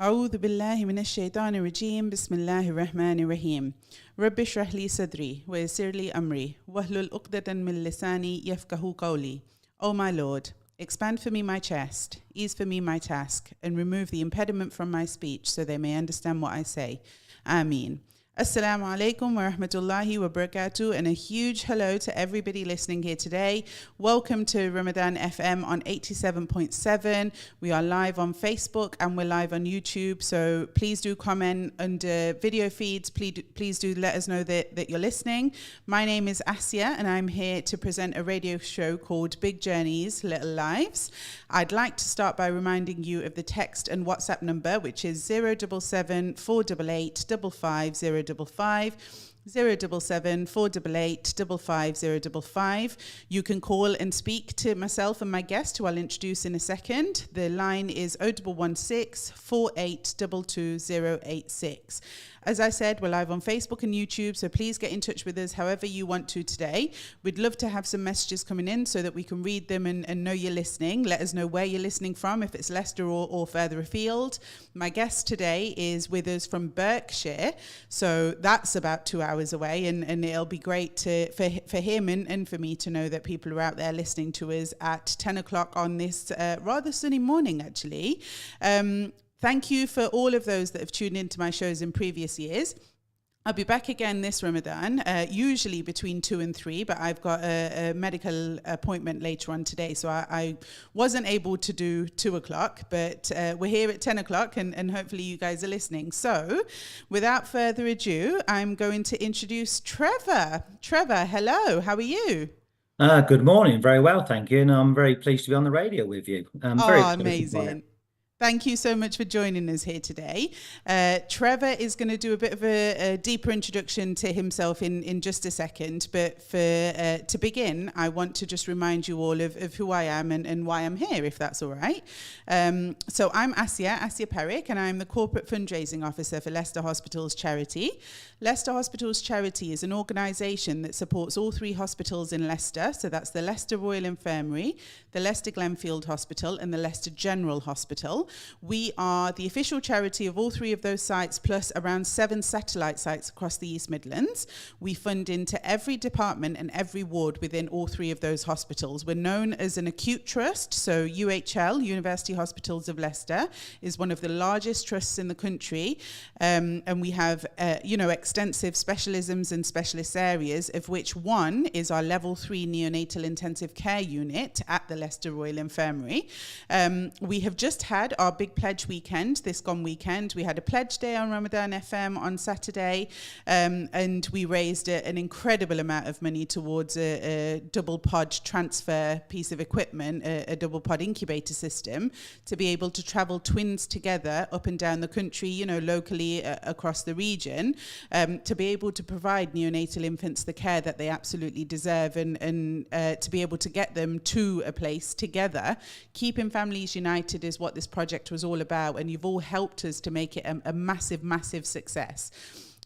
أعوذ بالله من الشيطان الرجيم بسم الله الرحمن الرحيم رب اشرح لي صدري ويسر لي أمري واحلل عقدة من لساني يفقهوا قولي. O my Lord, expand for me my chest, ease for me my task, and remove the impediment from my speech so they may understand what I say. Ameen. Assalamu alaikum wa rahmatullahi wa barakatuh, and a huge hello to everybody listening here today. Welcome to Ramadan FM on 87.7. We are live on Facebook and we're live on YouTube, so please do comment under video feeds. Please do let us know that you're listening. My name is Asiya and I'm here to present a radio show called Big Journeys, Little Lives. I'd like to start by reminding you of the text and WhatsApp number, which is 077 488 55055. 077 488 55055. You can call and speak to myself and my guest, who I'll introduce in a second. The line is 0116 4822 As I said, we're live on Facebook and YouTube, so please get in touch with us however you want to today. We'd love to have some messages coming in so that we can read them and know you're listening. Let us know where you're listening from, if it's Leicester or further afield. My guest today is with us from Berkshire, so that's about 2 hours away, and it'll be great for him and for me to know that people are out there listening to us at 10 o'clock on this rather sunny morning, actually. Thank you for all of those that have tuned into my shows in previous years. I'll be back again this Ramadan, usually between 2 and 3, but I've got a medical appointment later on today, so I wasn't able to do 2 o'clock, but we're here at 10 o'clock, and hopefully you guys are listening. So, without further ado, I'm going to introduce Trevor. Trevor, hello, how are you? Good morning. Very well, thank you. And I'm very pleased to be on the radio with you. Very Oh, excited by it. amazing. Thank you so much for joining us here today. Trevor is going to do a bit of a deeper introduction to himself in just a second. But to begin, I want to just remind you all of who I am and why I'm here, if that's all right. So I'm Asiya Parekh, and I'm the Corporate Fundraising Officer for Leicester Hospitals Charity. Leicester Hospitals Charity is an organisation that supports all 3 hospitals in Leicester. So that's the Leicester Royal Infirmary, the Leicester Glenfield Hospital, and the Leicester General Hospital. We are the official charity of all 3 of those sites, plus around 7 satellite sites across the East Midlands. We fund into every department and every ward within all 3 of those hospitals. We're known as an acute trust, so UHL, University Hospitals of Leicester, is one of the largest trusts in the country, and we have, extensive specialisms and specialist areas, of which one is our level 3 neonatal intensive care unit at the Leicester Royal Infirmary. We have just had our big pledge weekend this gone weekend. We had a pledge day on Ramadan FM on Saturday, and we raised an incredible amount of money towards a double pod transfer piece of equipment, a double pod incubator system, to be able to travel twins together up and down the country, locally across the region, to be able to provide neonatal infants the care that they absolutely deserve, and to be able to get them to a place together. Keeping families united is what this project was all about, and you've all helped us to make it a massive, massive success.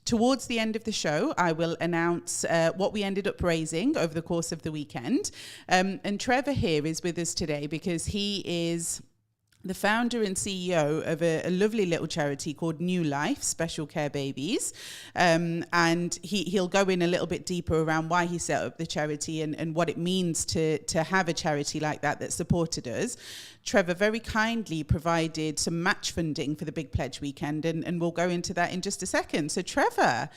Towards the end of the show, I will announce what we ended up raising over the course of the weekend. And Trevor here is with us today because he is the founder and CEO of a lovely little charity called New Life Special Care Babies. And he'll go in a little bit deeper around why he set up the charity and what it means to have a charity like that supported us. Trevor very kindly provided some match funding for the Big Pledge weekend, and we'll go into that in just a second. So Trevor,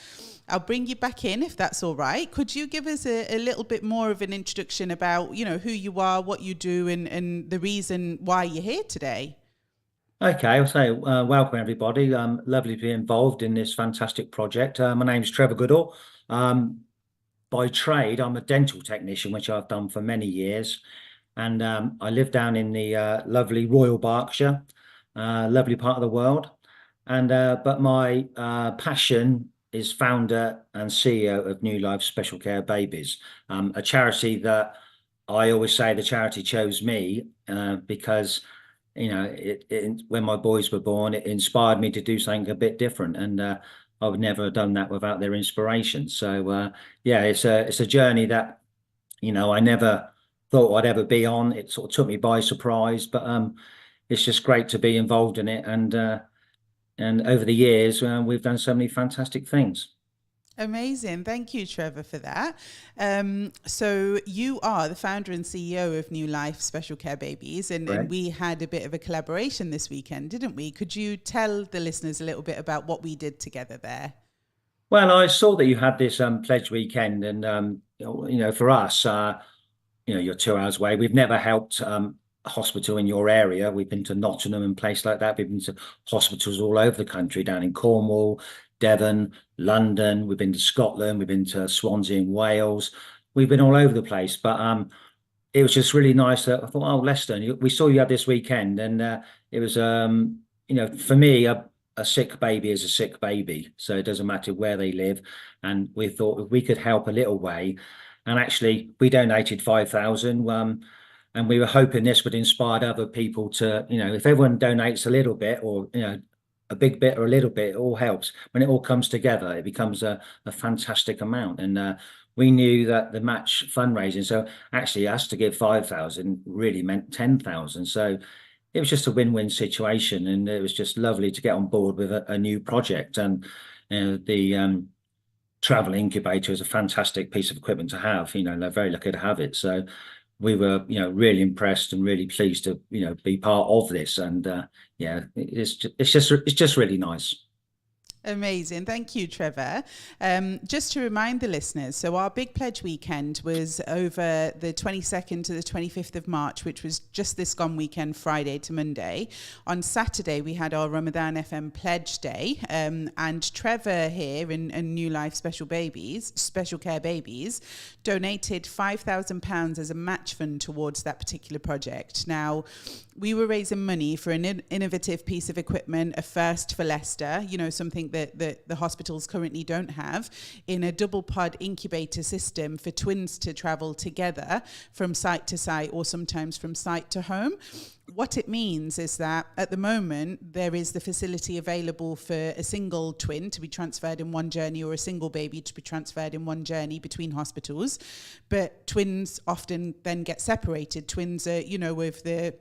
I'll bring you back in if that's all right. Could you give us a little bit more of an introduction about, who you are, what you do, and the reason why you're here today? Okay, I'll say welcome everybody. Lovely to be involved in this fantastic project. My name's Trevor Goodall. By trade, I'm a dental technician, which I've done for many years. And I live down in the lovely Royal Berkshire, lovely part of the world. And but my passion is founder and CEO of New Life Special Care Babies, a charity that I always say the charity chose me because when my boys were born, it inspired me to do something a bit different, and I would never have done that without their inspiration. So it's a journey that I never thought I'd ever be on. It sort of took me by surprise, but it's just great to be involved in it, and and over the years, we've done so many fantastic things. Amazing. Thank you, Trevor, for that. So you are the founder and CEO of New Life Special Care Babies, and Right. we had a bit of a collaboration this weekend, didn't we? Could you tell the listeners a little bit about what we did together there? Well, I saw that you had this pledge weekend, and for us, you're 2 hours away. We've never helped a hospital in your area. We've been to Nottingham and places like that. We've been to hospitals all over the country, down in Cornwall, Devon, London. We've been to Scotland. We've been to Swansea and Wales. We've been all over the place, but it was just really nice that I thought, oh, Leicester, we saw you had this weekend, and it was, for me, a sick baby is a sick baby, so it doesn't matter where they live. And we thought if we could help a little way, and actually we donated 5,000, and we were hoping this would inspire other people to, if everyone donates a little bit, or a big bit or a little bit, it all helps. When it all comes together, it becomes a fantastic amount. And we knew that the match fundraising, so actually us to give 5,000 really meant 10,000. So it was just a win-win situation, and it was just lovely to get on board with a new project. And the travel incubator is a fantastic piece of equipment to have. They're very lucky to have it. So we were, really impressed and really pleased to, be part of this. And yeah, it's just really nice. Amazing. Thank you, Trevor. Just to remind the listeners, so our Big Pledge weekend was over the 22nd to the 25th of March, which was just this gone weekend, Friday to Monday. On Saturday, we had our Ramadan FM Pledge Day, and Trevor here in New Life Special Care Babies, donated £5,000 as a match fund towards that particular project. Now, we were raising money for an innovative piece of equipment, a first for Leicester, something that the hospitals currently don't have, in a double pod incubator system for twins to travel together from site to site, or sometimes from site to home. What it means is that at the moment, there is the facility available for a single twin to be transferred in one journey, or a single baby to be transferred in one journey between hospitals. But twins often then get separated. Twins are, with the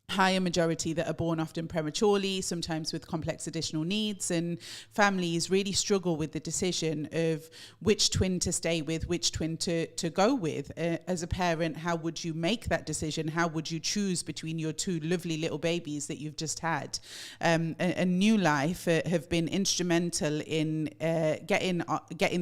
higher majority that are born often prematurely, sometimes with complex additional needs, and families really struggle with the decision of which twin to stay with, which twin to go with. As a parent, how would you make that decision? How would you choose between your two lovely little babies that you've just had? And New Life have been instrumental in getting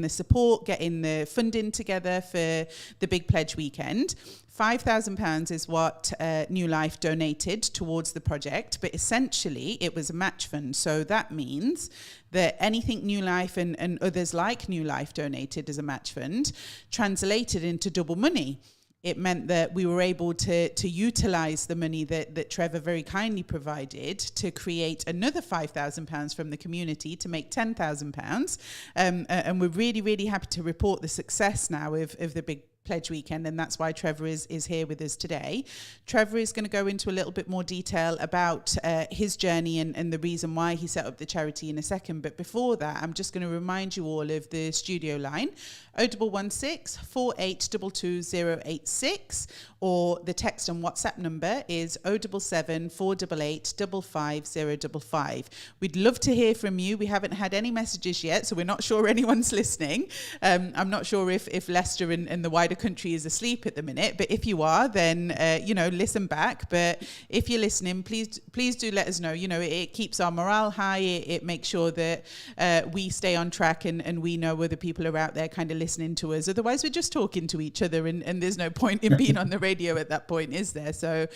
the support, getting the funding together for the Big Pledge weekend. £5,000 is what New Life donated towards the project, but essentially it was a match fund. So that means that anything New Life and others like New Life donated as a match fund translated into double money. It meant that we were able to utilize the money that Trevor very kindly provided to create another £5,000 from the community to make £10,000. And we're really, really happy to report the success now of the Big Pledge weekend, and that's why Trevor is here with us today. Trevor is going to go into a little bit more detail about his journey and the reason why he set up the charity in a second. But before that, I'm just going to remind you all of the studio line, 0116 4822 086, or the text and WhatsApp number is 077 488 55055. We'd love to hear from you. We haven't had any messages yet, so we're not sure anyone's listening. I'm not sure if Leicester and the wider country is asleep at the minute, but if you are, then listen back. But if you're listening, please do let us know. It keeps our morale high. It makes sure that we stay on track, and we know other people are out there kind of listening to us. Otherwise, we're just talking to each other, and there's no point in being on the radio at that point, is there? So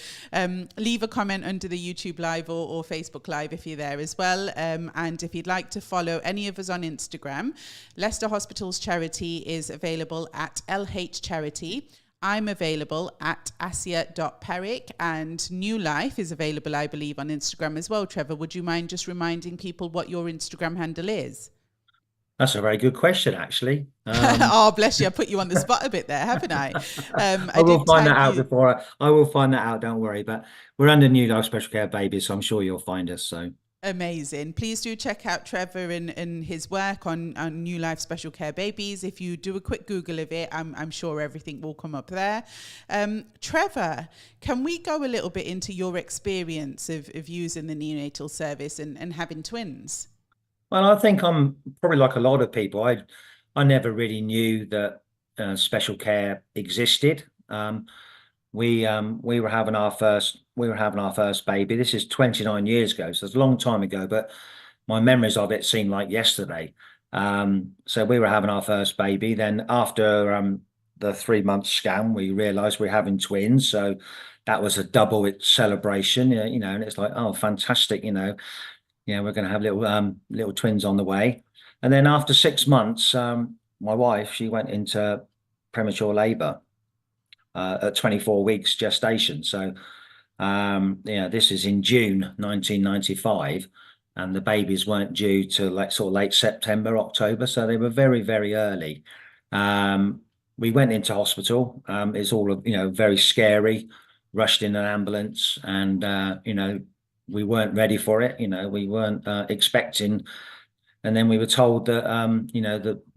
leave a comment under the YouTube Live or Facebook Live if you're there as well. And if you'd like to follow any of us on Instagram, Leicester Hospitals Charity is available at LH Charity. I'm available at Asiya.Parekh, and New Life is available, I believe, on Instagram as well. Trevor, would you mind just reminding people what your Instagram handle is? That's a very good question, actually. Oh, bless you. I put you on the spot a bit there, haven't I? I will find that out before I will find that out, don't worry. But we're under New Life Special Care Babies, so I'm sure you'll find us. So Amazing. Please do check out Trevor and his work on New Life Special Care Babies. If you do a quick Google of it, I'm sure everything will come up there. Trevor, can we go a little bit into your experience of using the neonatal service and having twins? Well, I think I'm probably like a lot of people. I never really knew that special care existed. We were having our first baby. This is 29 years ago, so it's a long time ago, but my memories of it seem like yesterday. So we were having our first baby. Then after the 3 month scan, we realized we're having twins. So that was a double celebration, and it's like, oh, fantastic, we're going to have little twins on the way. And then after 6 months, my wife, she went into premature labor at 24 weeks gestation. So, this is in June 1995, and the babies weren't due to late September, October. So they were very, very early. We went into hospital. It's all, very scary, rushed in an ambulance, and, we weren't ready for it. We weren't expecting. And then we were told that,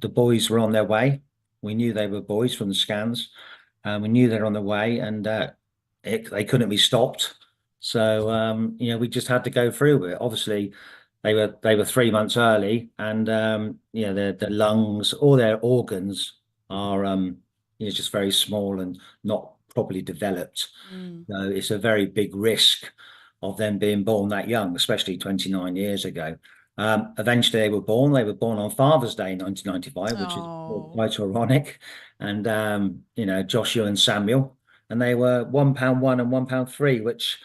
the boys were on their way. We knew they were boys from the scans. We knew they were on the way, and they couldn't be stopped. So, we just had to go through with it. Obviously, they were 3 months early, and their lungs, all their organs are just very small and not properly developed. So it's a very big risk of them being born that young, especially 29 years ago. Eventually they were born. They were born on Father's Day 1995, which is quite ironic. And Joshua and Samuel, and they were £1 and £1 which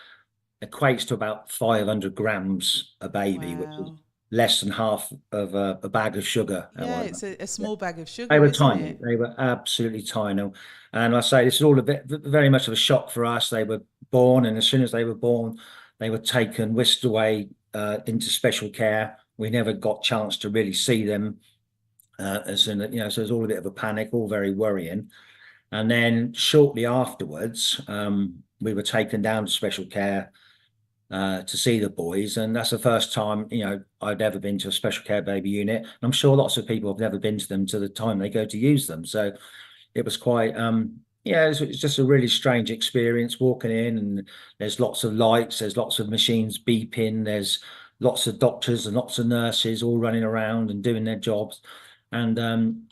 equates to about 500 grams a baby, which is less than half of a bag of sugar. Yeah, it's a small bag of sugar. They were isn't tiny. it? They were absolutely tiny. And I say this is all a bit very much of a shock for us. They were born, and as soon as they were born, they were whisked away into special care. We never got a chance to really see them. So it was all a bit of a panic, all very worrying. And then shortly afterwards, we were taken down to special care to see the boys, and that's the first time I'd ever been to a special care baby unit. And I'm sure lots of people have never been to them to the time they go to use them. So it was quite it's just a really strange experience walking in, and there's lots of lights, there's lots of machines beeping, there's lots of doctors and lots of nurses all running around and doing their jobs. And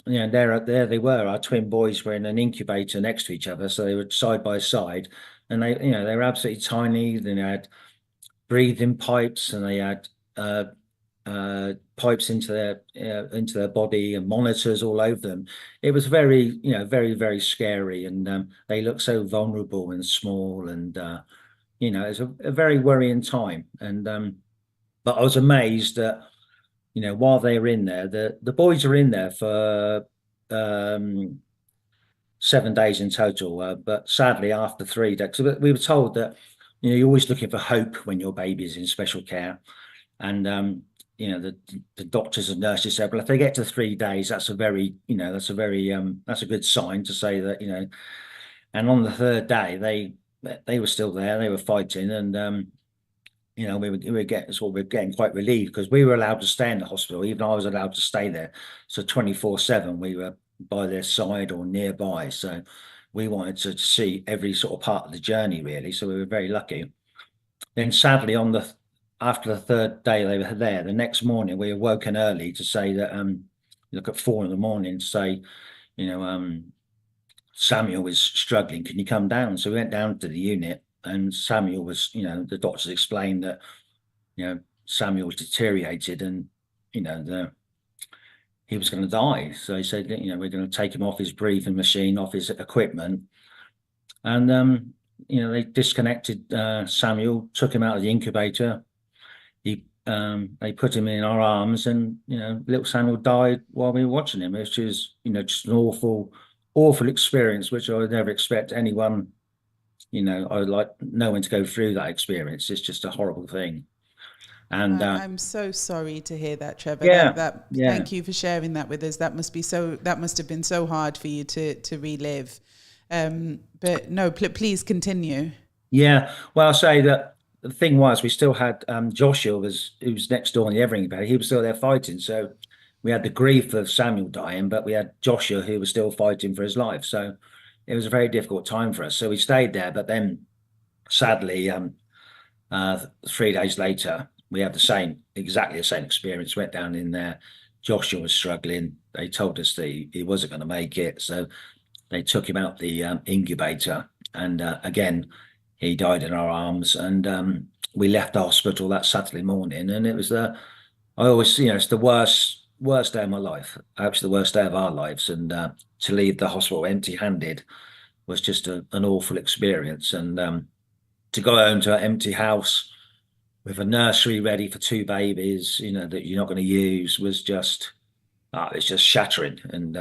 there they were. Our twin boys were in an incubator next to each other, so they were side by side, and they were absolutely tiny. They had breathing pipes, and they had pipes into their body and monitors all over them. It was very, very, very scary, and they looked so vulnerable and small, and it's a very worrying time. And but I was amazed that while they were in there, the boys were in there for 7 days in total. But sadly, after 3 days, we were told that you're always looking for hope when your baby's in special care, and the doctors and nurses said, well, if they get to 3 days, that's a good sign to say that. And on the third day, they were still there, they were fighting, and we were getting quite relieved, because we were allowed to stay in the hospital. Even I was allowed to stay there. So 24/7, we were by their side or nearby. So we wanted to see every sort of part of the journey, really. So we were very lucky. Then sadly, after the third day they were there, the next morning we were woken early to say that look at 4 a.m. to say, Samuel is struggling. Can you come down? So we went down to the unit, and Samuel was, the doctors explained that, Samuel was deteriorated, and, he was going to die. So he said, we're going to take him off his breathing machine, off his equipment. And, they disconnected Samuel, took him out of the incubator. They put him in our arms, and, little Samuel died while we were watching him, which is, just an awful, awful experience, which I would never expect anyone, I would like no one to go through that experience. It's just a horrible thing. And I'm so sorry to hear that, Trevor. Yeah. Thank you for sharing that with us. That must have been so hard for you to relive. But no, please continue. Yeah. Well, I'll say that the thing was, we still had Joshua who was next door in the Evering Bay. He was still there fighting. So we had the grief of Samuel dying, but we had Joshua who was still fighting for his life. So it was a very difficult time for us. So we stayed there, but then sadly, 3 days later, we had exactly the same experience. Went down in there. Joshua was struggling. They told us that he wasn't going to make it. So they took him out the incubator. And again, he died in our arms. And we left the hospital that Saturday morning. And it was I always, it's the worst day of my life. Actually, the worst day of our lives. And to leave the hospital empty-handed was just an awful experience. And to go home to an empty house with a nursery ready for 2 babies, that you're not going to use was just, it's just shattering. And,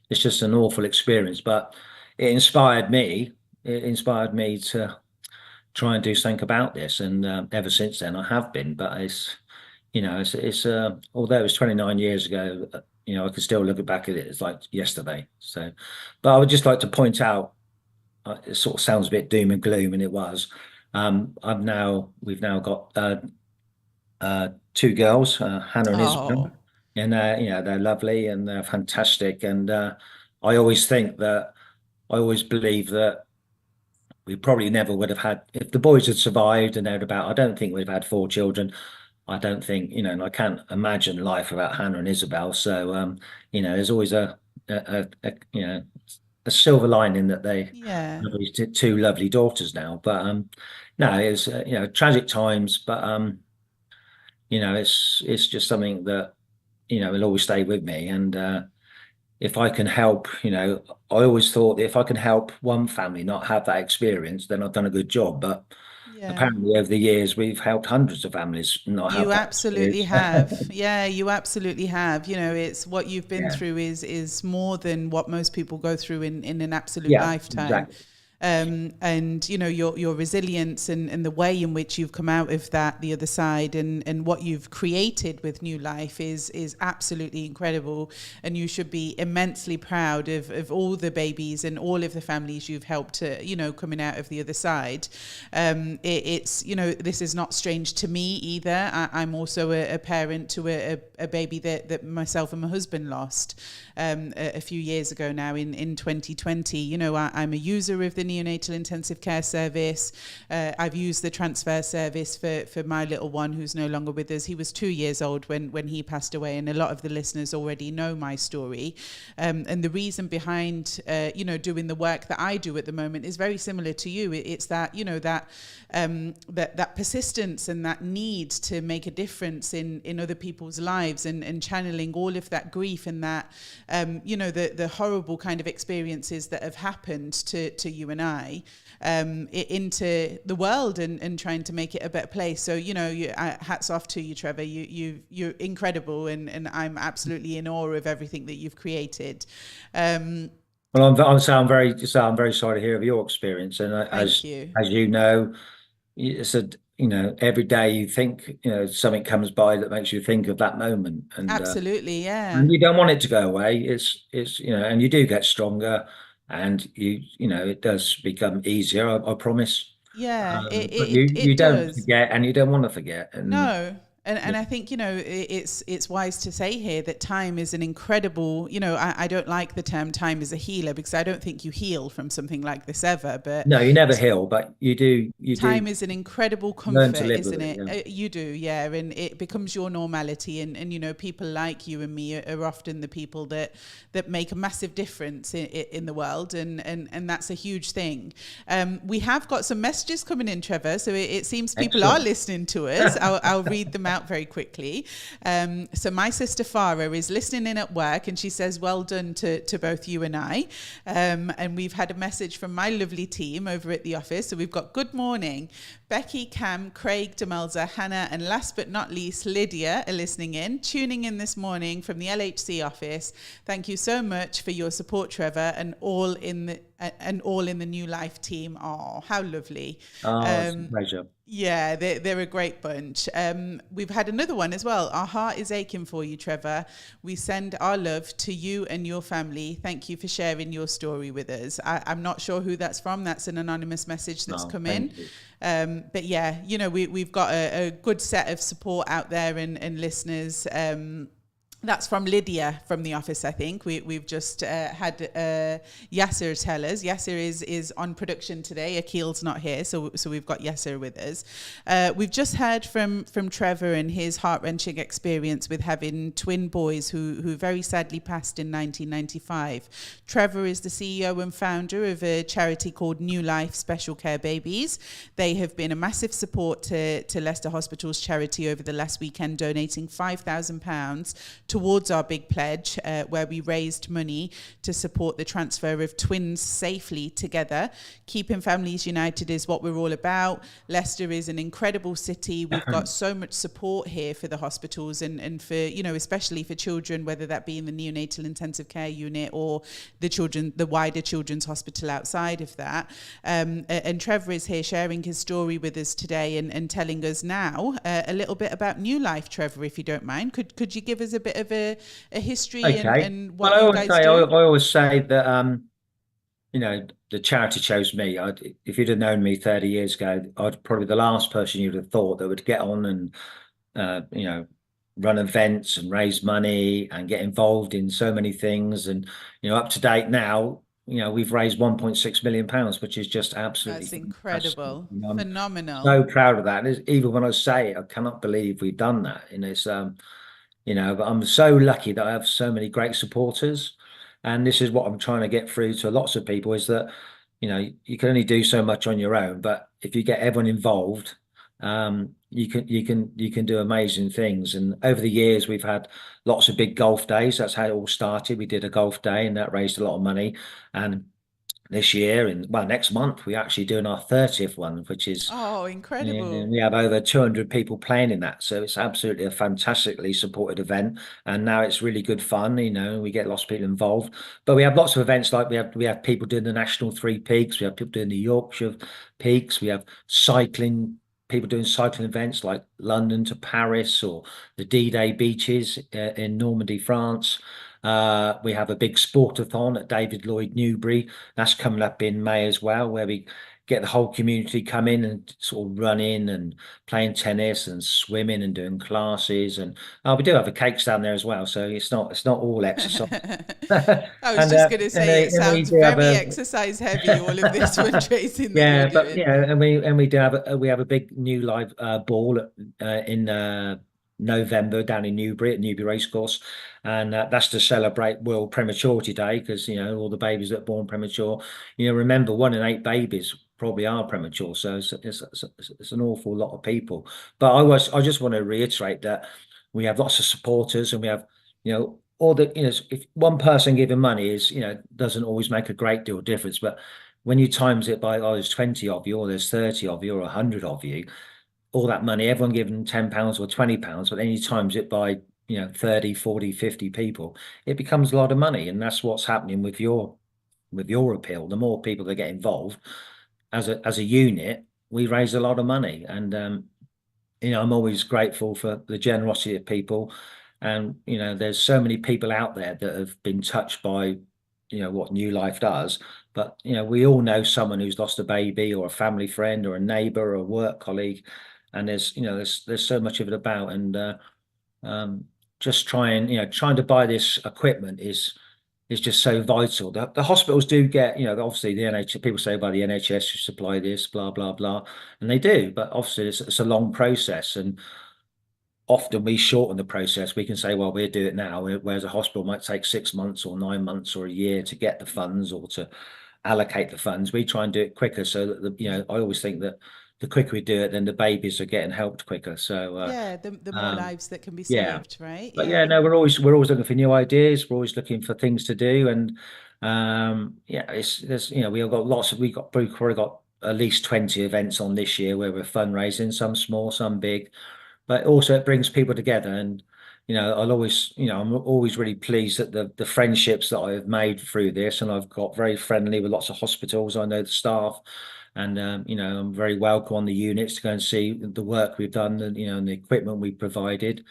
it's just an awful experience, but it inspired me. It inspired me to try and do something about this. And ever since then, I have been. But it's although it was 29 years ago, I can still look back at it as like yesterday. So, but I would just like to point out, it sort of sounds a bit doom and gloom, and it was. We've now got 2 girls, Hannah and Isabel. Oh, And they're lovely and they're fantastic. And I always believe that we probably never would have had, if the boys had survived and they're about, I don't think we'd have had 4 children. I don't think, and I can't imagine life without Hannah and Isabel. So there's always a silver lining that they yeah. have these 2 lovely daughters now. But no, it's tragic times, but it's just something that will always stay with me. And if I can help, I always thought that if I can help one family not have that experience, then I've done a good job. But Yeah. apparently over the years, we've helped hundreds of families not have You that absolutely experience. have. Yeah, you absolutely have. It's what you've been Yeah, through is more than what most people go through in an absolute yeah, lifetime. exactly. And your resilience and the way in which you've come out of that the other side and what you've created with New Life is absolutely incredible, and you should be immensely proud of all the babies and all of the families you've helped to coming out of the other side. It's this is not strange to me either. I'm also a parent to a baby that myself and my husband lost a few years ago now in 2020. I'm a user of the neonatal intensive care service. I've used the transfer service for my little one who's no longer with us. He was 2 years old when he passed away, and a lot of the listeners already know my story. And the reason behind doing the work that I do at the moment is very similar to you. It's that that persistence and that need to make a difference in other people's lives, and channeling all of that grief and that the horrible kind of experiences that have happened to you and I into the world, and trying to make it a better place. So hats off to you, Trevor. You're incredible, and I'm absolutely in awe of everything that you've created. Well, I'm very sorry to hear of your experience. And Thank you. as it's every day you think, something comes by that makes you think of that moment. Absolutely, yeah. And you don't want it to go away. It's and you do get stronger, and it does become easier. I promise. Yeah, But it you don't does. forget, and you don't want to forget. And No. And I think, it's wise to say here that time is an incredible, I don't like the term time is a healer, because I don't think you heal from something like this ever. But no, you never heal, but you do time is an incredible learn comfort, to live isn't with it. it? Yeah. You do, yeah. And it becomes your normality. And people like you and me are often the people that make a massive difference in the world. And that's a huge thing. We have got some messages coming in, Trevor. So it seems people are Excellent. listening to us. I'll read them out very quickly. So my sister Farah is listening in at work, and she says, well done to both you and I. And we've had a message from my lovely team over at the office. So we've got good morning. Becky, Cam, Craig, Demelza, Hannah, and last but not least, Lydia are listening in, tuning in this morning from the LHC office. Thank you so much for your support, Trevor, and all in the New Life team. Oh, how lovely. Oh, it's a pleasure. Yeah, they're a great bunch. We've had another one as well. Our heart is aching for you, Trevor. We send our love to you and your family. Thank you for sharing your story with us. I'm not sure who that's from. That's an anonymous message that's No, come in. thank you. But yeah, we've got a good set of support out there and listeners. That's from Lydia from the office, I think. We've just had Yasser tell us. Yasser is on production today. Akil's not here, so we've got Yasser with us. We've just heard from Trevor and his heart-wrenching experience with having twin boys who very sadly passed in 1995. Trevor is the CEO and founder of a charity called New Life Special Care Babies. They have been a massive support to Leicester Hospital's charity over the last weekend, donating £5,000 towards our big pledge, where we raised money to support the transfer of twins safely together. Keeping families united is what we're all about. Leicester is an incredible city. We've got so much support here for the hospitals and for, especially for children, whether that be in the neonatal intensive care unit or the wider children's hospital outside of that. And Trevor is here sharing his story with us today and telling us now a little bit about New Life. Trevor, if you don't mind, could you give us a bit of a history Okay. and Well, what you guys I do? always say that the charity chose me. If you'd have known me 30 years ago, I'd probably the last person you'd have thought that would get on and run events and raise money and get involved in so many things. And up to date now, we've raised 1.6 million pounds, which is just absolutely That's fantastic. incredible. I'm Phenomenal. so proud of that. Even when I say it, I cannot believe we've done that. And it's but I'm so lucky that I have so many great supporters. And this is what I'm trying to get through to lots of people is that, you can only do so much on your own, but if you get everyone involved, you can do amazing things. And over the years, we've had lots of big golf days. That's how it all started. We did a golf day and that raised a lot of money. And this year and well, next month, we're actually doing our 30th one, which is Oh, and incredible. we have over 200 people playing in that. So it's absolutely a fantastically supported event. And now it's really good fun, we get lots of people involved. But we have lots of events like we have people doing the National Three Peaks, we have people doing the Yorkshire Peaks, we have people doing cycling events like London to Paris or the D-Day beaches in Normandy, France. We have a big sportathon at David Lloyd Newbury. That's coming up in May as well, where we get the whole community come in and sort of run in and playing tennis and swimming and doing classes. And we do have the cakes down there as well, so it's not all exercise. I was and just going to say it and we sounds do have very a exercise heavy, all of this fundraising that you're yeah, but doing. and we do have a big new live ball in November down in Newbury at Newbury Racecourse, and that's to celebrate World Prematurity Day because all the babies that are born premature. Remember 1 in 8 babies probably are premature, so it's an awful lot of people. But I just want to reiterate that we have lots of supporters and we have all the if one person giving money is doesn't always make a great deal of difference, but when you times it by, there's 20 of you, or there's 30 of you, or 100 of you, all that money, everyone giving £10 or £20, but then you times it by, 30, 40, 50 people, it becomes a lot of money. And that's what's happening with your appeal. The more people that get involved as a unit, we raise a lot of money. And I'm always grateful for the generosity of people. And, there's so many people out there that have been touched by, what New Life does. But, we all know someone who's lost a baby or a family friend or a neighbor or a work colleague. And there's so much of it about. And um, just trying to buy this equipment is just so vital. The hospitals do get, obviously the NHS, people say by the NHS should supply this, blah, blah, blah. And they do, but obviously it's a long process. And often we shorten the process. We can say, well, we'll do it now, whereas a hospital might take 6 months or 9 months or a year to get the funds or to allocate the funds. We try and do it quicker so that I always think that the quicker we do it, then the babies are getting helped quicker. So Yeah, the more um, lives that can be yeah, saved, right? but yeah, Yeah. no, we're always looking for new ideas. We're always looking for things to do, and yeah, it's there's we've probably got at least 20 events on this year where we're fundraising, some small, some big, but also it brings people together. And I'll always, I'm always really pleased that the friendships that I've made through this, and I've got very friendly with lots of hospitals. I know the staff, and I'm very welcome on the units to go and see the work we've done, and and the equipment we provided.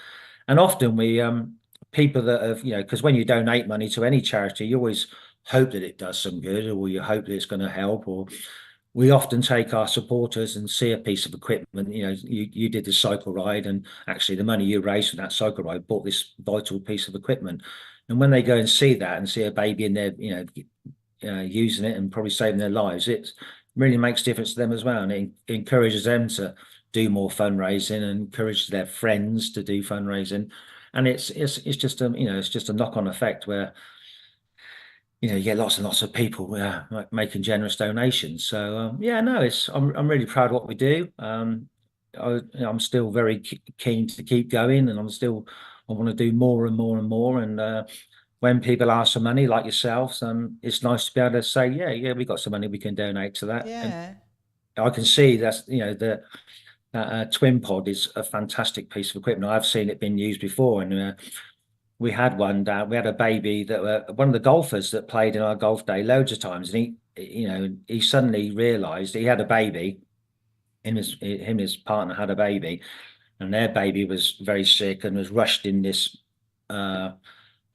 And often people that have, because when you donate money to any charity, you always hope that it does some good, or you hope that it's going to help, or we often take our supporters and see a piece of equipment. You did the cycle ride, and actually the money you raised from that cycle ride bought this vital piece of equipment. And when they go and see that and see a baby in there, using it and probably saving their lives, it really makes a difference to them as well. And it encourages them to do more fundraising and encourages their friends to do fundraising. And it's just it's just a knock-on effect where you get lots and lots of people making generous donations. So yeah, no, I'm really proud of what we do. I'm still very keen to keep going, and I want to do more and more and more. And when people ask for money, like yourselves, it's nice to be able to say, yeah, we got some money we can donate to that. And Yeah. I can see that's the twin pod is a fantastic piece of equipment. I've seen it being used before, and we had one down. We had a baby that one of the golfers that played in our golf day loads of times, and he suddenly realised he had a baby. His partner had a baby, and their baby was very sick and was rushed in this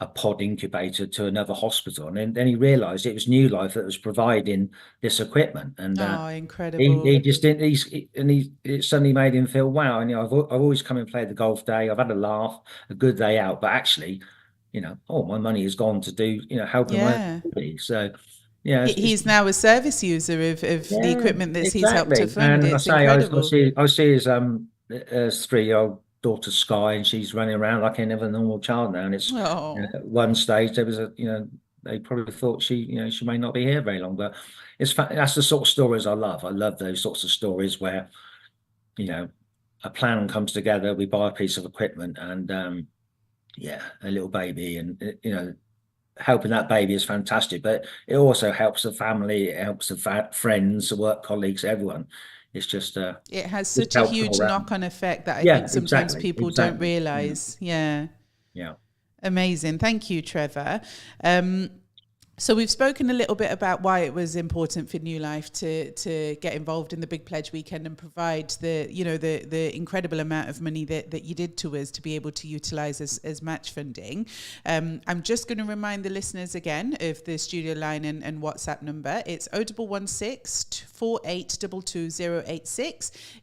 a pod incubator to another hospital. And then he realised it was New Life that was providing this equipment, and Oh, he incredible. just didn't. It suddenly made him feel wow. And I've always come and played the golf day. I've had a laugh, a good day out. But actually, oh, my money has gone to do helping my Yeah. baby. So yeah, He's now a service user of the yeah, equipment that he's helped to exactly. fund. And I It's say incredible. I see his 3-year-old daughter Sky, and she's running around like any other normal child now. And it's Oh, at one stage there was they probably thought she may not be here very long, but that's the sort of stories I love. I love those sorts of stories where you know a plan comes together, we buy a piece of equipment, and yeah, a little baby, and helping that baby is fantastic, but it also helps the family, it helps the friends, the work colleagues, everyone. It's it has just such a helps all huge around. knock-on effect that I Yeah, think sometimes exactly, people don't exactly. Yeah, realize. Yeah. yeah. Amazing. Thank you, Trevor. Um, So we've spoken a little bit about why it was important for New Life to get involved in the Big Pledge Weekend and provide the incredible amount of money that you did to us to be able to utilise as match funding. I'm just going to remind the listeners again of the studio line and WhatsApp number. It's 0116 4822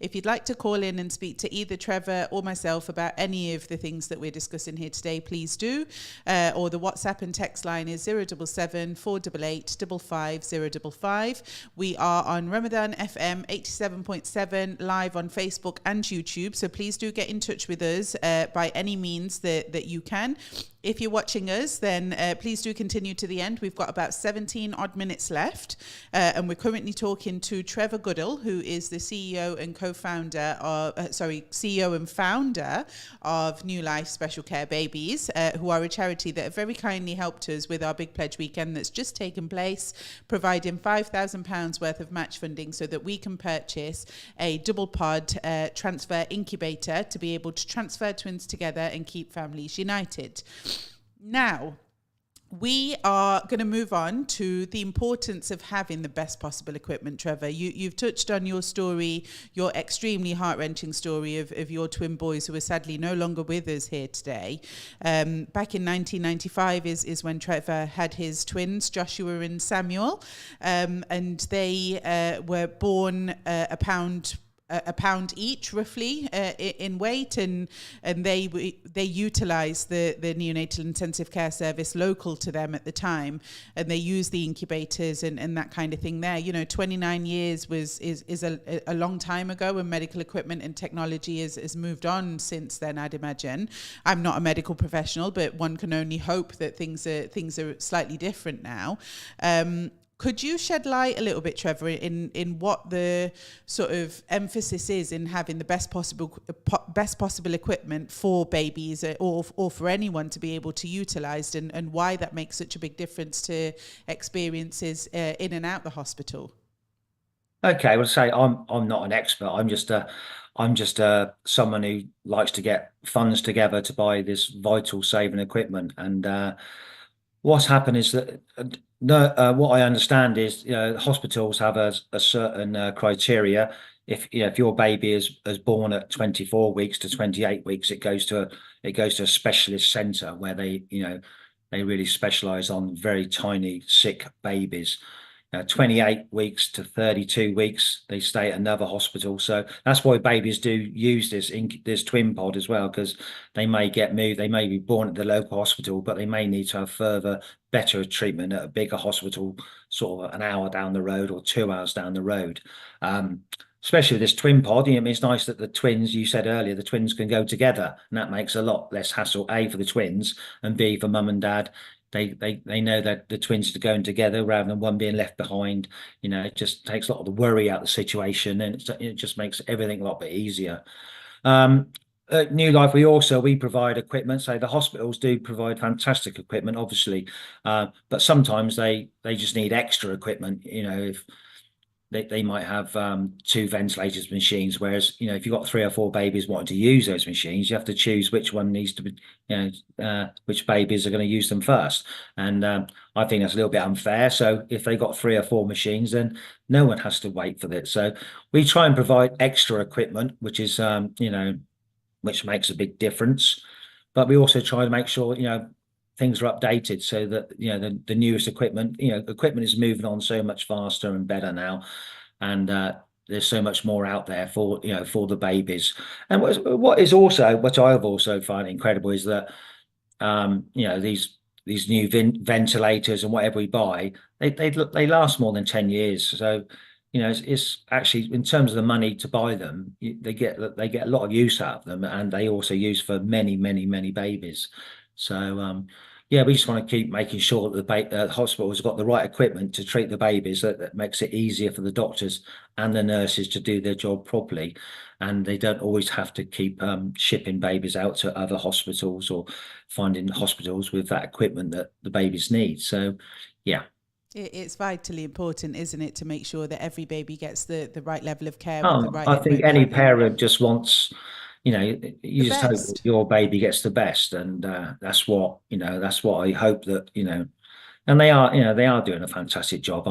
If you'd like to call in and speak to either Trevor or myself about any of the things that we're discussing here today, please do. Or the WhatsApp and text line is 077 488 55055. We are on Ramadan FM 87.7 live on Facebook and YouTube. So please do get in touch with us by any means that you can. If you're watching us, then please do continue to the end. We've got about 17 odd minutes left. And we're currently talking to Trevor Goodall, who is the CEO and CEO and founder of New Life Special Care Babies, who are a charity that have very kindly helped us with our Big Pledge Weekend that's just taken place, providing £5,000 worth of match funding so that we can purchase a double pod transfer incubator to be able to transfer twins together and keep families united. Now, we are going to move on to the importance of having the best possible equipment, Trevor. You've touched on your story, your extremely heart-wrenching story of your twin boys who are sadly no longer with us here today. Back in 1995 is when Trevor had his twins, Joshua and Samuel, and they were born a pound each, roughly, in weight, and they utilised the neonatal intensive care service local to them at the time, and they used the incubators and that kind of thing there. 29 years is a long time ago, and medical equipment and technology has moved on since then, I'd imagine. I'm not a medical professional, but one can only hope that things are slightly different now. Could you shed light a little bit, Trevor, in what the sort of emphasis is in having the best possible equipment for babies or for anyone to be able to utilise, and why that makes such a big difference to experiences in and out the hospital? Okay, well, say I'm not an expert. I'm just someone who likes to get funds together to buy this vital saving equipment. And what's happened is that no, what I understand is, hospitals have a certain criteria. If your baby is born at 24 weeks to 28 weeks, it goes to a specialist centre where they really specialise on very tiny sick babies. 28 weeks to 32 weeks, they stay at another hospital. So that's why babies do use this twin pod as well, because they may get moved. They may be born at the local hospital, but they may need to have further, better treatment at a bigger hospital, sort of an hour down the road or 2 hours down the road. Especially with this twin pod, it's nice that the twins, you said earlier, the twins can go together, and that makes a lot less hassle, A, for the twins, and B, for mum and dad. They know that the twins are going together rather than one being left behind. It just takes a lot of the worry out of the situation, and it just makes everything a lot bit easier. At New Life, we provide equipment. So the hospitals do provide fantastic equipment, obviously, but sometimes they just need extra equipment. If they might have two ventilators machines, whereas if you've got 3 or 4 babies wanting to use those machines, you have to choose which one needs to be, which babies are going to use them first. And I think that's a little bit unfair. So if they got 3 or 4 machines, then no one has to wait for it. So we try and provide extra equipment, which is which makes a big difference. But we also try to make sure things are updated so that the newest equipment is moving on so much faster and better now, and there's so much more out there for for the babies. And what is also, which I've also find incredible, is that these new ventilators and whatever we buy, they last more than 10 years. So it's actually, in terms of the money to buy them, they get a lot of use out of them, and they also use for many, many, many babies. So yeah, we just want to keep making sure that the hospitals have got the right equipment to treat the babies. That makes it easier for the doctors and the nurses to do their job properly, and they don't always have to keep shipping babies out to other hospitals or finding hospitals with that equipment that the babies need. So yeah. It's vitally important, isn't it, to make sure that every baby gets the right level of care with the right I think any equipment and parent just wants, you the just hope that best. your baby gets the best, and that's what I hope that, and they are doing a fantastic job.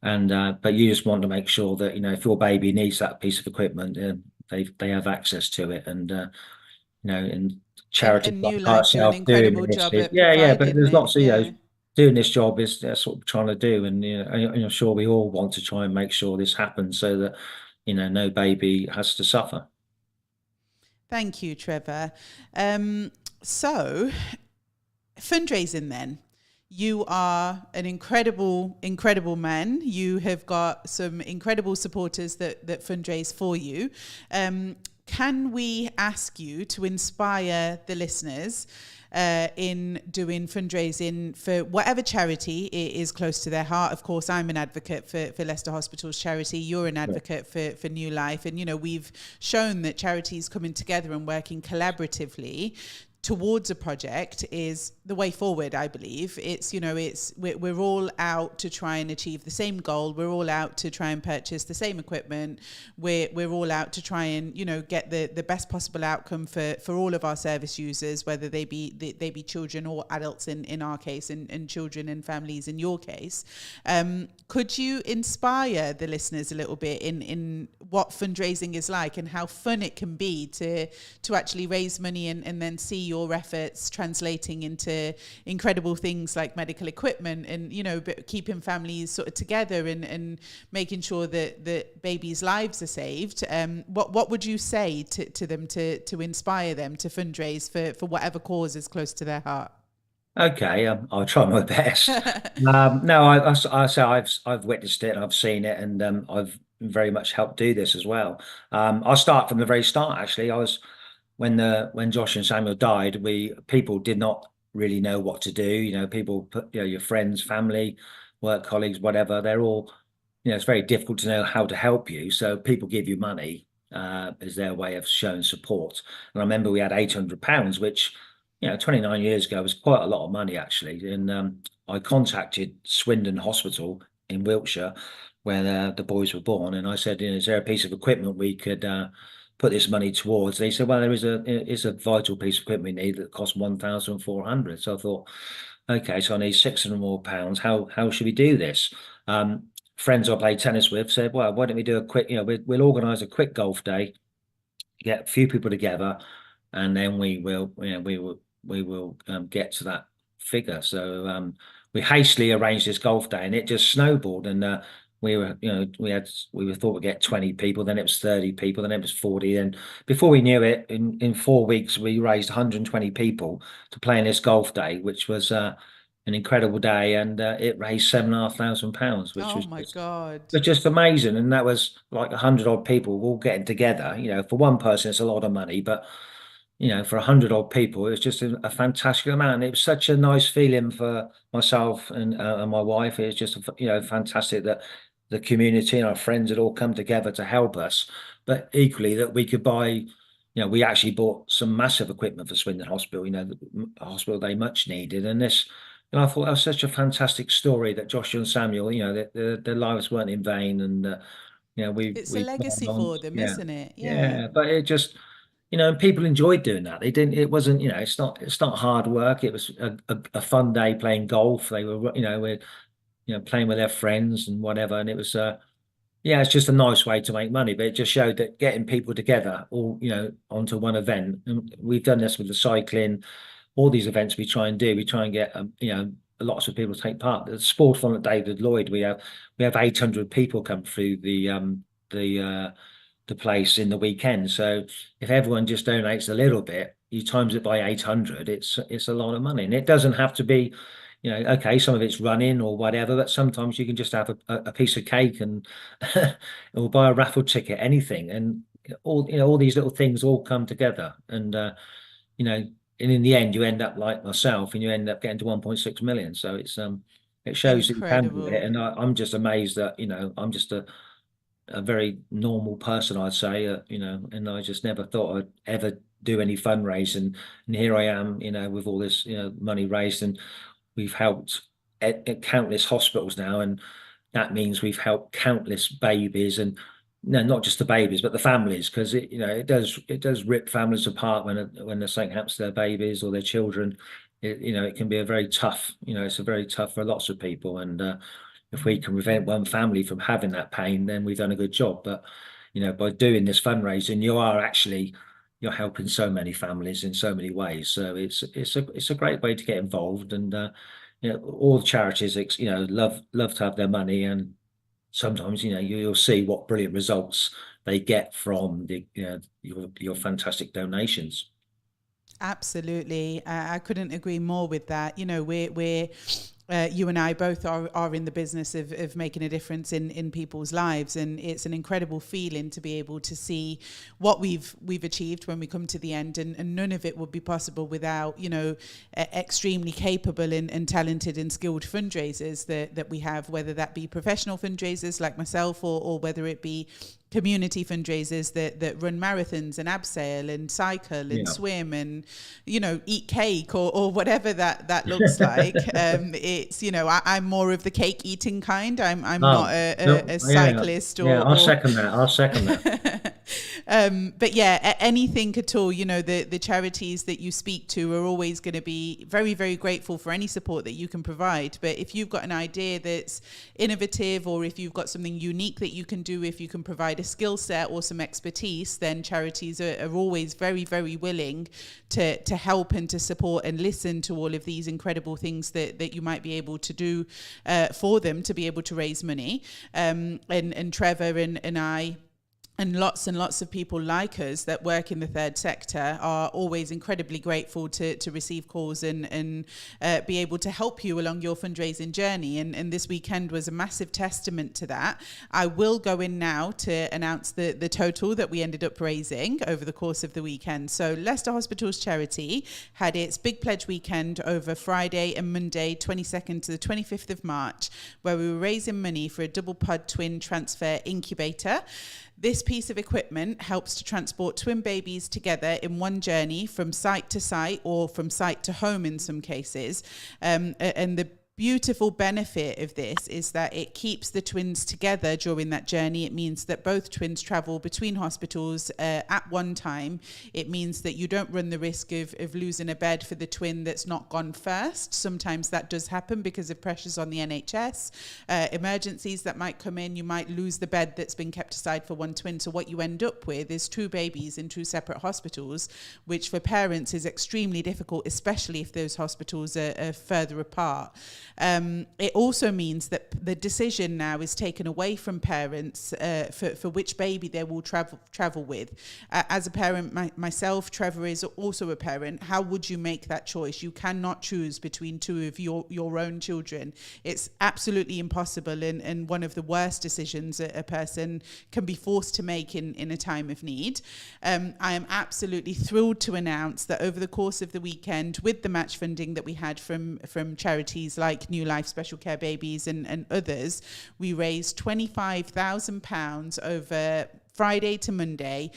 And but you just want to make sure that if your baby needs that piece of equipment, they have access to it, and charities And like New Life do an ourselves doing incredible this, job at yeah, but providing there's it. lots of Yeah. doing this job is that's what we're trying to do, and I'm sure we all want to try and make sure this happens so that no baby has to suffer. Thank you, Trevor. So, fundraising then. You are an incredible, incredible man. You have got some incredible supporters that fundraise for you. Can we ask you to inspire the listeners in doing fundraising for whatever charity it is close to their heart? Of course, I'm an advocate for Leicester Hospital's charity. You're an advocate for New Life. And, we've shown that charities coming together and working collaboratively towards a project is the way forward, I believe. We're all out to try and achieve the same goal. We're all out to try and purchase the same equipment. We're all out to try and, get the best possible outcome for all of our service users, whether they be children or adults in our case, and children and families in your case. Could you inspire the listeners a little bit in what fundraising is like and how fun it can be to actually raise money and then see your efforts translating into incredible things like medical equipment and keeping families sort of together and making sure that babies' lives are saved? What would you say to them to inspire them to fundraise for whatever cause is close to their heart? Okay, I'll try my best. No, I say I've witnessed it and I've seen it, and I've very much helped do this as well. I'll start from the very start. Actually, I was when Josh and Samuel died, people did not really know what to do. People put your friends, family, work colleagues, whatever. They're all it's very difficult to know how to help you. So people give you money as their way of showing support. And I remember we had £800, which 29 years ago was quite a lot of money actually. And I contacted Swindon Hospital in Wiltshire, where the boys were born, and I said, is there a piece of equipment we could put this money towards. They said, well, it's a vital piece of equipment we need that costs 1,400. So I thought, okay, so I need £600 more. How should we do this? Friends I play tennis with said, well, why don't we do a quick, we'll organise a quick golf day, get a few people together, and then we will get to that figure. So we hastily arranged this golf day, and it just snowballed. And we thought we'd get 20 people, then it was 30 people, then it was 40. And before we knew it, in 4 weeks, we raised 120 people to play in this golf day, which was an incredible day, and it raised £7,500, which Oh my God. was just amazing. And that was like 100 odd people all getting together. For one person, it's a lot of money, but for 100 odd people, it was just a fantastic amount. And it was such a nice feeling for myself and my wife. It was just fantastic that the community and our friends had all come together to help us, but equally that we could buy. We actually bought some massive equipment for Swindon Hospital. The hospital they much needed, and this. And I thought that was such a fantastic story that Joshua and Samuel, their lives weren't in vain, and It's a we legacy for them, yeah, isn't it? Yeah. yeah. But it just, and people enjoyed doing that. They didn't. It wasn't, it's not hard work. It was a fun day playing golf. They were, we're, playing with their friends and whatever, and it was yeah, it's just a nice way to make money, but it just showed that getting people together all, onto one event. And we've done this with the cycling, all these events we try and do. We try and get, lots of people to take part. The Sportathon at David Lloyd, we have 800 people come through the place in the weekend. So if everyone just donates a little bit, you times it by 800, it's a lot of money. And it doesn't have to be, okay, some of it's running or whatever, but sometimes you can just have a piece of cake and or buy a raffle ticket, anything. And all these little things all come together. And and in the end, you end up like myself, and you end up getting to 1.6 million. So it shows that you can do it. Incredible. And I'm just amazed that I'm just a very normal person, I'd say, and I just never thought I'd ever do any fundraising. And here I am, with all this, money raised, and we've helped at countless hospitals now, and that means we've helped countless babies, and no, not just the babies, but the families, because it does rip families apart when there's something happens to their babies or their children. It can be a very tough, it's a very tough for lots of people, and if we can prevent one family from having that pain, then we've done a good job. But by doing this fundraising, you're helping so many families in so many ways. So it's a great way to get involved, and all the charities love to have their money, and sometimes you'll see what brilliant results they get from your fantastic donations. Absolutely. I couldn't agree more with that. We're you and I both are in the business of making a difference in people's lives, and it's an incredible feeling to be able to see what we've achieved when we come to the end, and none of it would be possible without extremely capable and talented and skilled fundraisers that we have, whether that be professional fundraisers like myself, or whether it be community fundraisers that run marathons and abseil and cycle and swim and eat cake or whatever that looks like. It's I'm more of the cake eating kind. I'm not a cyclist. I'll second that. But yeah, anything at all. The charities that you speak to are always going to be very, very grateful for any support that you can provide. But if you've got an idea that's innovative, or if you've got something unique that you can do, if you can provide a skill set or some expertise, then charities are always very, very willing to help and to support and listen to all of these incredible things that you might be able to do for them to be able to raise money. And Trevor and I and lots of people like us that work in the third sector are always incredibly grateful to receive calls and be able to help you along your fundraising journey. And this weekend was a massive testament to that. I will go in now to announce the total that we ended up raising over the course of the weekend. So Leicester Hospitals Charity had its Big Pledge weekend over Friday and Monday, 22nd to the 25th of March, where we were raising money for a double pod twin transfer incubator. This piece of equipment helps to transport twin babies together in one journey from site to site, or from site to home in some cases. And the beautiful benefit of this is that it keeps the twins together during that journey. It means that both twins travel between hospitals at one time. It means that you don't run the risk of losing a bed for the twin that's not gone first. Sometimes that does happen because of pressures on the NHS. Emergencies that might come in, you might lose the bed that's been kept aside for one twin. So what you end up with is two babies in two separate hospitals, which for parents is extremely difficult, especially if those hospitals are further apart. It also means that the decision now is taken away from parents for which baby they will travel with. As a parent myself, Trevor is also a parent. How would you make that choice? You cannot choose between two of your own children. It's absolutely impossible, and one of the worst decisions a person can be forced to make in a time of need. I am absolutely thrilled to announce that over the course of the weekend, with the match funding that we had from charities like New Life, Special Care Babies and others, we raised £25,000 over Friday to Monday,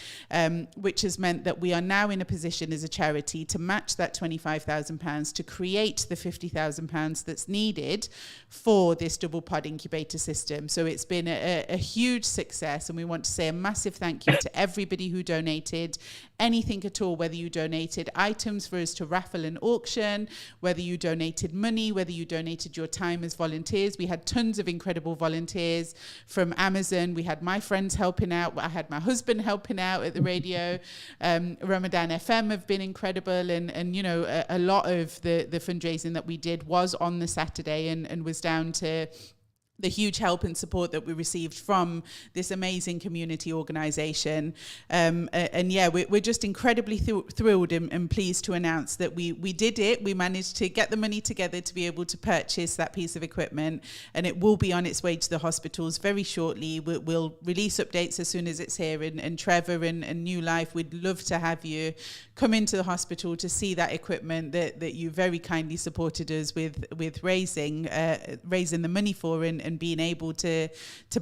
which has meant that we are now in a position as a charity to match that £25,000 to create the £50,000 that's needed for this double pod incubator system. So it's been a huge success, and we want to say a massive thank you to everybody who donated anything at all, whether you donated items for us to raffle and auction, whether you donated money, whether you donated your time as volunteers. We had tons of incredible volunteers from Amazon. We had my friends helping out. I had my husband helping out at the radio. Ramadan FM have been incredible, and you know, a lot of the fundraising that we did was on the Saturday and was down to the huge help and support that we received from this amazing community organisation. And yeah, we're just incredibly thrilled and pleased to announce that we did it. We managed to get the money together to be able to purchase that piece of equipment, and it will be on its way to the hospitals very shortly. We'll release updates as soon as it's here. And Trevor and New Life, we'd love to have you come into the hospital to see that equipment that you very kindly supported us with raising the money for and being able to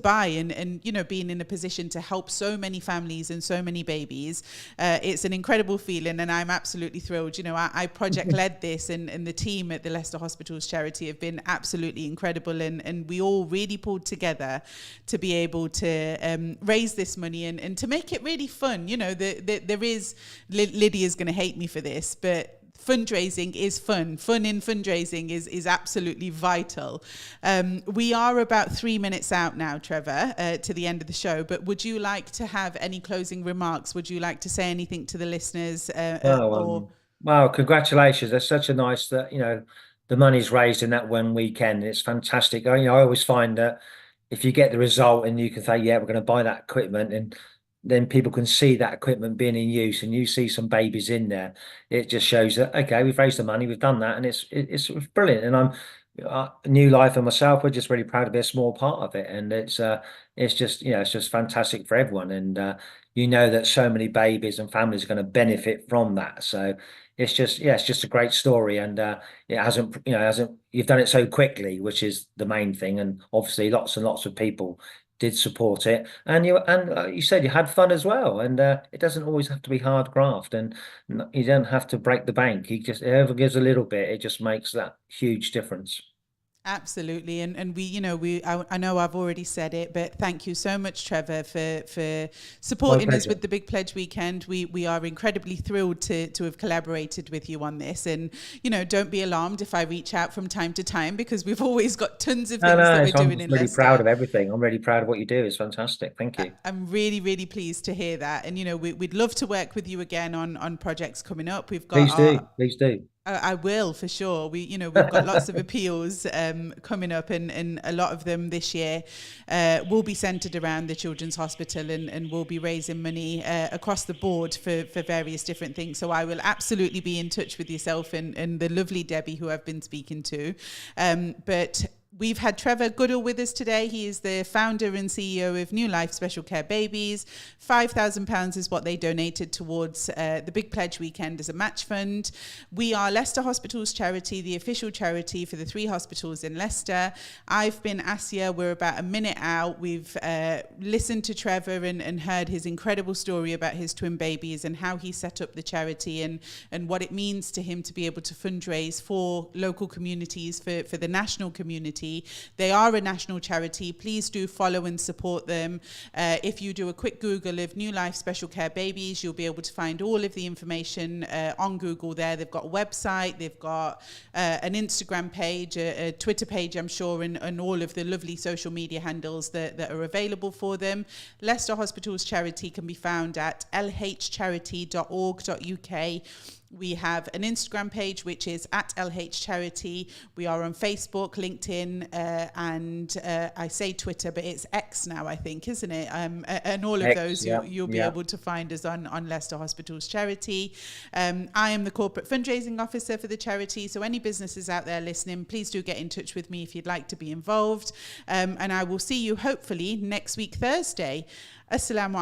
buy and you know, being in a position to help so many families and so many babies. It's an incredible feeling, and I'm absolutely thrilled. You know, I project led this, and the team at the Leicester Hospitals charity have been absolutely incredible, and we all really pulled together to be able to raise this money and to make it really fun. You know, there is, Lydia's going to hate me for this, but fundraising is fun. Fun in fundraising is absolutely vital. We are about 3 minutes out now, Trevor, to the end of the show, but would you like to have any closing remarks? Would you like to say anything to the listeners? Well, congratulations. That's such a nice that, you know, the money's raised in that one weekend. It's fantastic. You know, I always find that if you get the result and you can say, yeah, we're going to buy that equipment, and then people can see that equipment being in use, and you see some babies in there, it just shows that, okay, we've raised the money, we've done that, and it's brilliant. And I'm New Life and myself, we're just really proud to be a small part of it, and it's just, you know, it's just fantastic for everyone. And you know that so many babies and families are going to benefit from that. So it's just, yeah, it's just a great story, and you've done it so quickly, which is the main thing, and obviously lots and lots of people did support it, and you said you had fun as well, and it doesn't always have to be hard graft, and you don't have to break the bank. You just, whoever gives a little bit, it just makes that huge difference. Absolutely, and I know I've already said it, but thank you so much, Trevor, for supporting us with the Big Pledge Weekend. We are incredibly thrilled to have collaborated with you on this, and you know, don't be alarmed if I reach out from time to time, because we've always got tons of things that we're doing in Leicester. I'm really proud of everything. I'm really proud of what you do. It's fantastic. Thank you. I'm really, really pleased to hear that, and you know, we'd love to work with you again on projects coming up. We've got please do. I will, for sure. We've got lots of appeals coming up, and a lot of them this year will be centred around the Children's Hospital, and we'll be raising money across the board for various different things. So I will absolutely be in touch with yourself and the lovely Debbie who I've been speaking to. But We've had Trevor Goodall with us today. He is the founder and CEO of New Life Special Care Babies. £5,000 is what they donated towards the Big Pledge Weekend as a match fund. We are Leicester Hospitals Charity, the official charity for the 3 hospitals in Leicester. I've been Asiya. We're about a minute out. We've listened to Trevor and heard his incredible story about his twin babies and how he set up the charity and what it means to him to be able to fundraise for local communities, for the national community. They are a national charity. Please do follow and support them. If you do a quick Google of New Life Special Care Babies, you'll be able to find all of the information on Google there. They've got a website, they've got an Instagram page, a Twitter page, I'm sure, and all of the lovely social media handles that are available for them. Leicester Hospitals Charity can be found at lhcharity.org.uk. We have an Instagram page, which is at LH Charity. We are on Facebook, LinkedIn, and I say Twitter, but it's X now, I think, isn't it? And all of X, those you'll be able to find us on Leicester Hospitals Charity. I am the Corporate Fundraising Officer for the charity, so any businesses out there listening, please do get in touch with me if you'd like to be involved. And I will see you hopefully next week, Thursday. Assalamu